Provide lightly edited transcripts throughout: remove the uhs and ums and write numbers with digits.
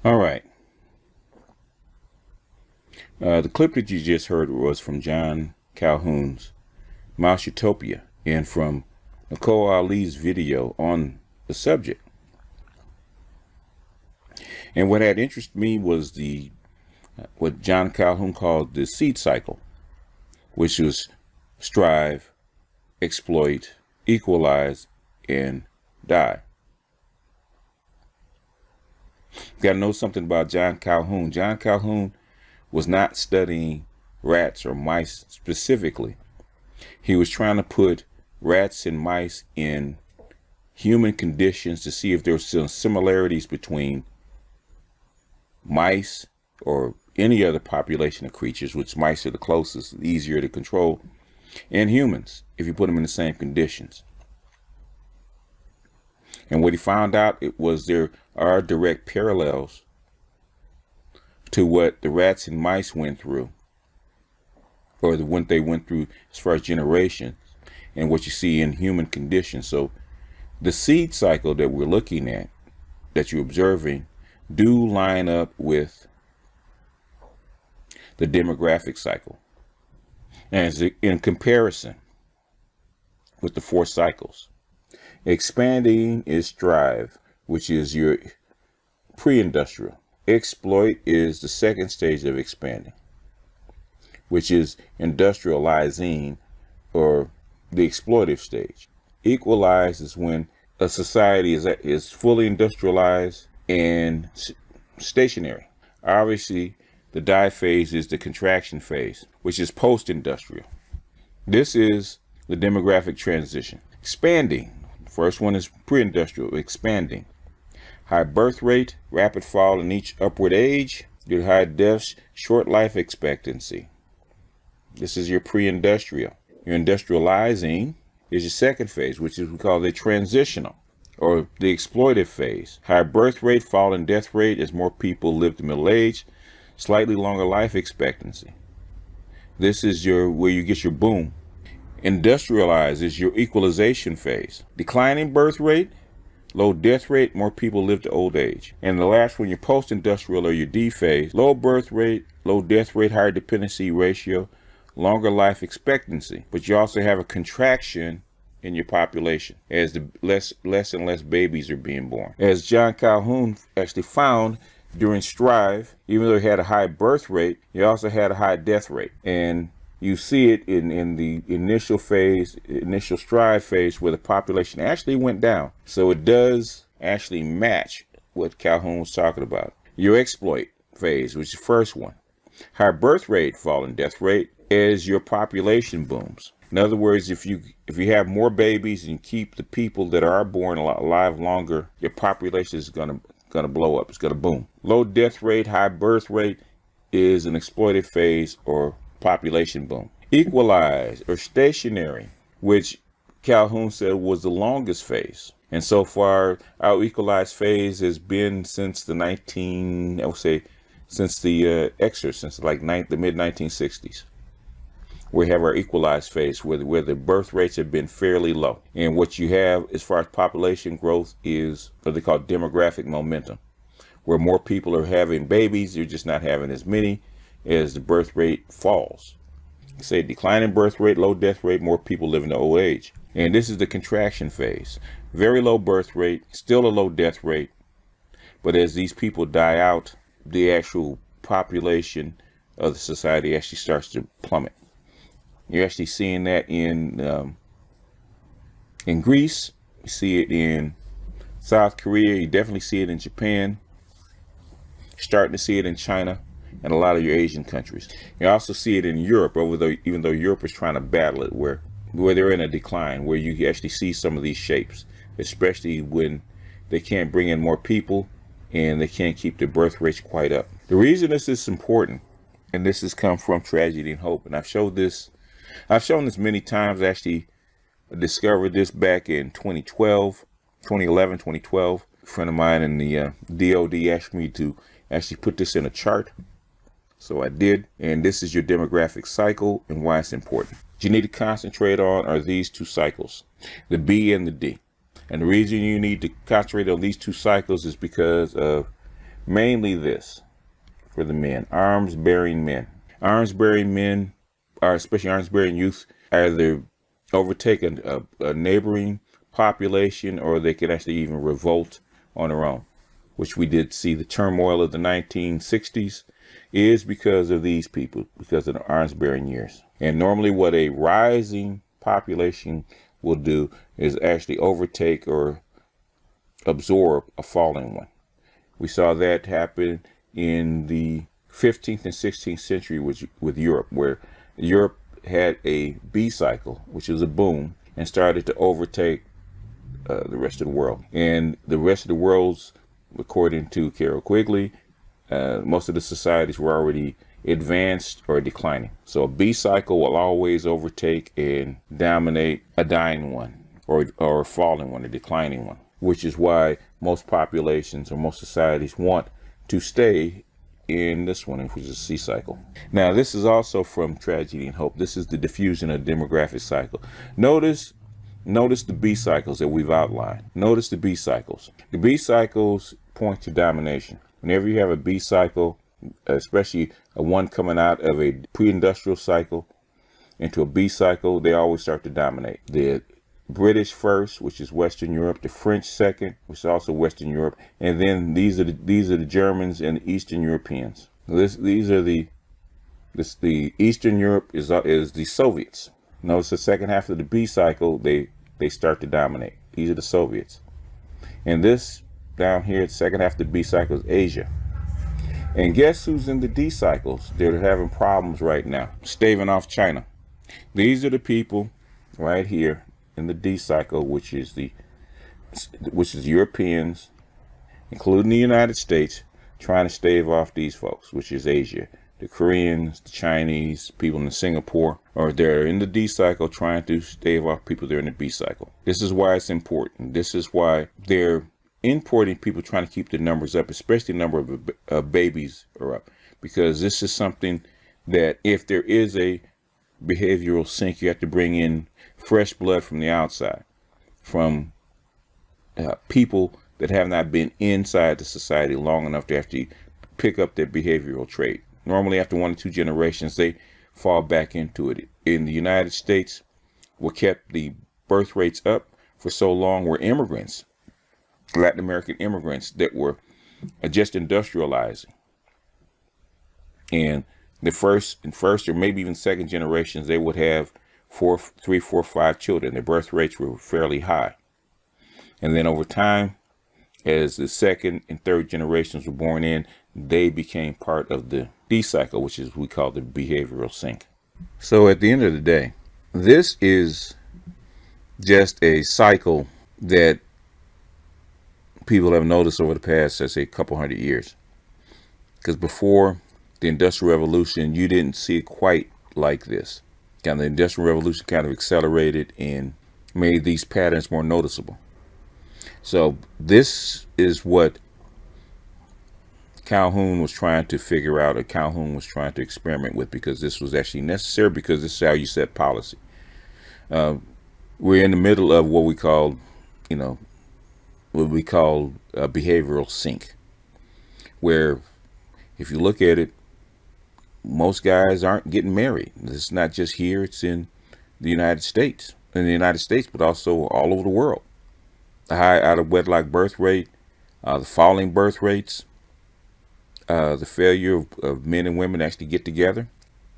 All right. The clip that you just heard was from John Calhoun's Mouse Utopia and from Nicole Ali's video on the subject. And what had interested me was what John Calhoun called the S.E.E.D cycle, which was strive, exploit, equalize, and die. You got to know something about John Calhoun. John Calhoun was not studying rats or mice specifically. He was trying to put rats and mice in human conditions to see if there were some similarities between mice or any other population of creatures, which mice are the closest, easier to control, and humans if you put them in the same conditions. And what he found out, it was there are direct parallels to what the rats and mice went through, or what they went through as far as generations, and what you see in human conditions. So the S.E.E.D cycle that we're looking at, that you're observing, do line up with the demographic cycle. And in comparison with the 4 cycles, expanding is strive, which is your pre-industrial. Exploit is the second stage of expanding, which is industrializing, or the exploitive stage. Equalize is when a society is fully industrialized and stationary. Obviously, the die phase is the contraction phase, which is post-industrial. This is the demographic transition. Expanding. First one is pre-industrial, expanding. High birth rate, rapid fall in each upward age, due to high deaths, short life expectancy. This is your pre-industrial. Your industrializing is your second phase, which is we call the transitional, or the exploitive phase. High birth rate, fall in death rate as more people live to middle age, slightly longer life expectancy. This is where you get your boom. Industrialize is your equalization phase. Declining birth rate, low death rate, more people live to old age. And the last one, your post-industrial, or your D phase. Low birth rate, low death rate, higher dependency ratio, longer life expectancy. But you also have a contraction in your population as the less and less babies are being born. As John Calhoun actually found during strive, even though he had a high birth rate, he also had a high death rate. And you see it in the initial phase, initial strive phase, where the population actually went down. So it does actually match what Calhoun was talking about. Your exploit phase, which is the first one. High birth rate, fall in death rate, as your population booms. In other words, if you have more babies and keep the people that are born alive longer, your population is gonna blow up. It's gonna boom. Low death rate, high birth rate is an exploitive phase, or population boom. Equalize, or stationary, which Calhoun said was the longest phase. And so far, our equalized phase has been since the since like the mid 1960s. We have our equalized phase where the birth rates have been fairly low. And what you have as far as population growth is what they call demographic momentum, where more people are having babies, you're just not having as many as the birth rate falls. Say declining birth rate, low death rate, more people living to old age. And this is the contraction phase. Very low birth rate, still a low death rate. But as these people die out, the actual population of the society actually starts to plummet. You're actually seeing that in Greece. You see it in South Korea. You definitely see it in Japan. You're starting to see it in China and a lot of your Asian countries. You also see it in Europe, even though Europe is trying to battle it, where they're in a decline, where you actually see some of these shapes, especially when they can't bring in more people and they can't keep the birth rates quite up. The reason this is important, and this has come from Tragedy and Hope, and I've shown this many times. I actually discovered this back in 2011, 2012. A friend of mine in the DOD asked me to actually put this in a chart. So I did, and this is your demographic cycle and why it's important. What you need to concentrate on are these 2 cycles, the B and the D. And the reason you need to concentrate on these 2 cycles is because of Mainly this for the men, arms-bearing men. Arms-bearing men, or especially arms-bearing youth, either overtake a neighboring population, or they could actually even revolt on their own, which we did see. The turmoil of the 1960s is because of these people, because of the arms-bearing years. And normally what a rising population will do is actually overtake or absorb a falling one. We saw that happen in the 15th and 16th century with Europe, where Europe had a B cycle, which is a boom, and started to overtake the rest of the world. And the rest of the world's, according to Carol Quigley, most of the societies were already advanced or declining. So a B cycle will always overtake and dominate a dying one, or a falling one, a declining one, which is why most populations or most societies want to stay in this one, which is a C cycle. Now, this is also from Tragedy and Hope. This is the diffusion of demographic cycle. Notice the B cycles that we've outlined. Notice the B cycles. The B cycles point to domination. Whenever you have a B cycle, especially a one coming out of a pre-industrial cycle into a B cycle, they always start to dominate. The British first, which is Western Europe, the French second, which is also Western Europe, and then these are the Germans and the Eastern Europeans. The Eastern Europe is the Soviets. Notice the second half of the B cycle, they start to dominate. These are the Soviets. And this down here, the second half of the B cycle is Asia. And guess who's in the D cycles? They're having problems right now, staving off China. These are the people right here in the D cycle, which is Europeans, including the United States, trying to stave off these folks, which is Asia. The Koreans, the Chinese, people in Singapore, or they're in the D cycle trying to stave off people that are in the B cycle. This is why it's important. This is why they're importing people, trying to keep the numbers up, especially the number of babies are up, because this is something that if there is a behavioral sink, you have to bring in fresh blood from the outside, from people that have not been inside the society long enough to actually pick up their behavioral trait. Normally after 1 or 2 generations, they fall back into it. In the United States, what kept the birth rates up for so long were immigrants, Latin American immigrants that were just industrializing. And the first or maybe even second generations, they would have 3, 4, 5 children. Their birth rates were fairly high. And then over time, as the second and third generations were born in, they became part of the D cycle, which is we call the behavioral sink. So at the end of the day, this is just a cycle that people have noticed over the past, let's say, couple hundred years. Because before the Industrial Revolution, you didn't see it quite like this. Kind of the Industrial Revolution kind of accelerated and made these patterns more noticeable. So this is what Calhoun was trying to figure out, or Calhoun was trying to experiment with, because this was actually necessary, because this is how you set policy. We're in the middle of what we call, a behavioral sink, where if you look at it, most guys aren't getting married. It's not just here, it's in the United States, but also all over the world. The high out of wedlock birth rate, the falling birth rates, the failure of men and women to actually get together,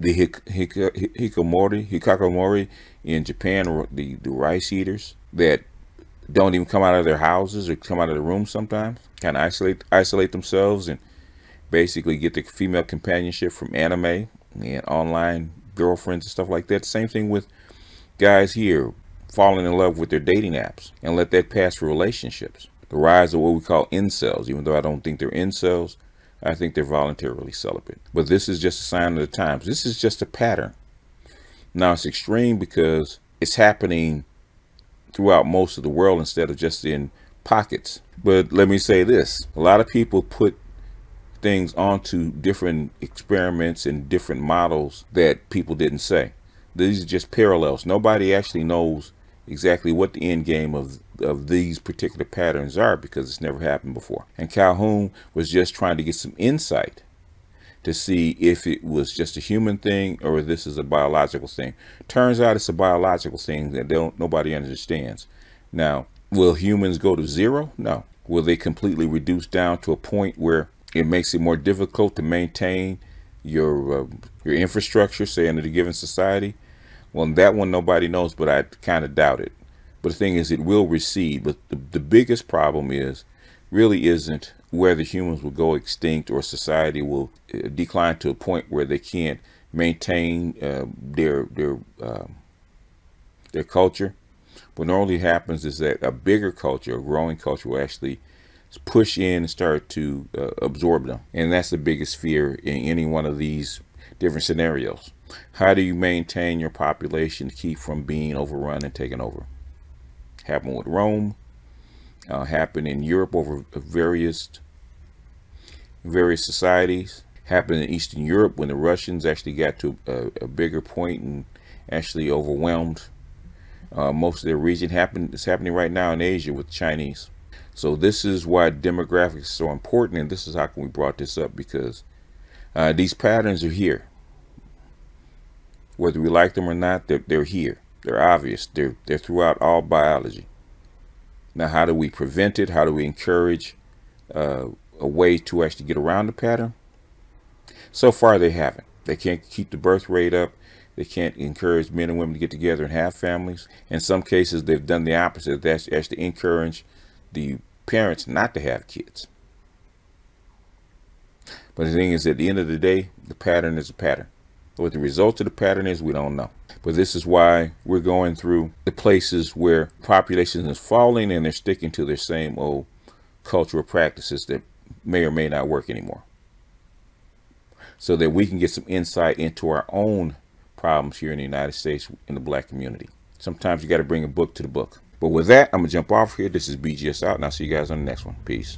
the hikikomori in Japan, the rice eaters that don't even come out of their houses or come out of the room sometimes, kind of isolate themselves and basically get the female companionship from anime and online girlfriends and stuff like that. Same thing with guys here falling in love with their dating apps and let that pass for relationships. The rise of what we call incels, even though I don't think they're incels, I think they're voluntarily celibate. But this is just a sign of the times. This is just a pattern. Now it's extreme because it's happening throughout most of the world instead of just in pockets. But let me say this, a lot of people put things onto different experiments and different models that people didn't say. These are just parallels. Nobody actually knows exactly what the end game of of these particular patterns are, because it's never happened before. And Calhoun was just trying to get some insight to see if it was just a human thing or if this is a biological thing. Turns out it's a biological thing that nobody understands. Now, will humans go to zero? No. Will they completely reduce down to a point where it makes it more difficult to maintain your infrastructure, say, in a given society? Well, that one nobody knows, but I kind of doubt it. But the thing is, it will recede. But the biggest problem really isn't whether humans will go extinct or society will decline to a point where they can't maintain their culture. What normally happens is that a bigger culture, a growing culture, will actually push in and start to absorb them. And that's the biggest fear in any one of these different scenarios. How do you maintain your population to keep from being overrun and taken over? Happened with Rome, happened in Europe over various societies, happened in Eastern Europe when the Russians actually got to a bigger point and actually overwhelmed most of their region. It's happening right now in Asia with the Chinese. So this is why demographics is so important, and this is how we brought this up, because these patterns are here. Whether we like them or not, they're here. They're obvious. They're throughout all biology. Now, how do we prevent it? How do we encourage a way to actually get around the pattern? So far, they haven't. They can't keep the birth rate up. They can't encourage men and women to get together and have families. In some cases, they've done the opposite. That's actually encourage the parents not to have kids. But the thing is, at the end of the day, the pattern is a pattern. What the result of the pattern is, we don't know. But this is why we're going through the places where population is falling and they're sticking to their same old cultural practices that may or may not work anymore, so that we can get some insight into our own problems here in the United States in the black community. Sometimes you got to bring a book to the book. But with that, I'm going to jump off here. This is BGS out, and I'll see you guys on the next one. Peace.